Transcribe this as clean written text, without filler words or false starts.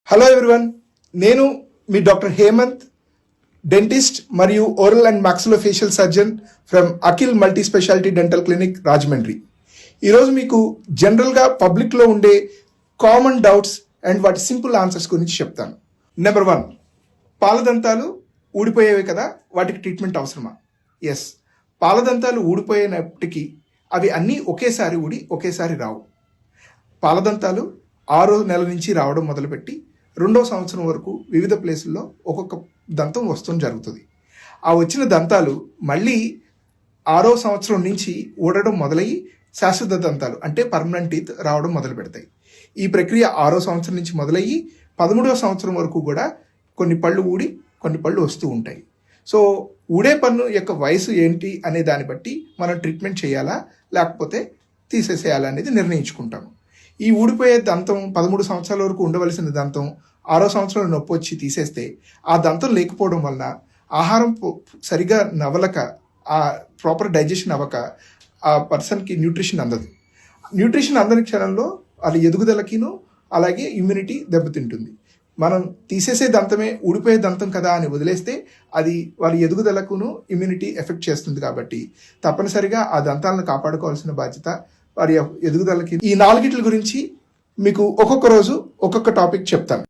Hello everyone, నేను మీ doctor Hemanth, dentist మరియు oral and maxillofacial surgeon from Akhil multi speciality dental clinic Rajahmundry. ఈరోజు మీకు జనరల్గా పబ్లిక్లో ఉండే కామన్ డౌట్స్ అండ్ వాటి సింపుల్ ఆన్సర్స్ గురించి చెప్తాను. నెంబర్ 1, పాలదంతాలు ఊడిపోయేవి కదా, వాటికి ట్రీట్మెంట్ అవసరమా? ఎస్, పాలదంతాలు ఊడిపోయినప్పటికీ అవి అన్నీ ఒకేసారి ఊడి ఒకేసారి రావు. పాలదంతాలు 6వ నెల నుంచి రావడం మొదలుపెట్టి 2వ సంవత్సరం వరకు వివిధ ప్లేసుల్లో ఒక్కొక్క దంతం వస్తూ జరుగుతుంది. ఆ వచ్చిన దంతాలు మళ్ళీ 6వ సంవత్సరం నుంచి ఊడడం మొదలయ్యి శాశ్వత దంతాలు అంటే పర్మనెంట్ టీత్ రావడం మొదలు పెడతాయి. ఈ ప్రక్రియ 6వ సంవత్సరం నుంచి మొదలయ్యి 13వ సంవత్సరం వరకు కూడా కొన్ని పళ్ళు ఊడి కొన్ని పళ్ళు వస్తూ ఉంటాయి. సో ఊడే పన్ను యొక్క వయసు ఏంటి అనే దాన్ని బట్టి మనం ట్రీట్మెంట్ చేయాలా లేకపోతే తీసేసేయాలా అనేది నిర్ణయించుకుంటాము. ఈ ఊడిపోయే దంతం 13 సంవత్సరాల వరకు ఉండవలసిన దంతం 6వ సంవత్సరంలో నొప్పి వచ్చి తీసేస్తే ఆ దంతం లేకపోవడం వలన ఆహారం సరిగా నవలక, ఆ ప్రాపర్ డైజెషన్ అవ్వక ఆ పర్సన్కి న్యూట్రిషన్ అందదు. న్యూట్రిషన్ అందని క్షణంలో వాళ్ళ ఎదుగుదలకిను అలాగే ఇమ్యూనిటీ దెబ్బతింటుంది. మనం తీసేసే దంతమే ఊడిపోయే దంతం కదా అని వదిలేస్తే అది వాళ్ళ ఎదుగుదలకును ఇమ్యూనిటీ ఎఫెక్ట్ చేస్తుంది. కాబట్టి తప్పనిసరిగా ఆ దంతాలను కాపాడుకోవాల్సిన బాధ్యత వారి ఎదుగుదలకి. ఈ 4 గురించి మీకు ఒక్కొక్క రోజు ఒక్కొక్క టాపిక్ చెప్తాను.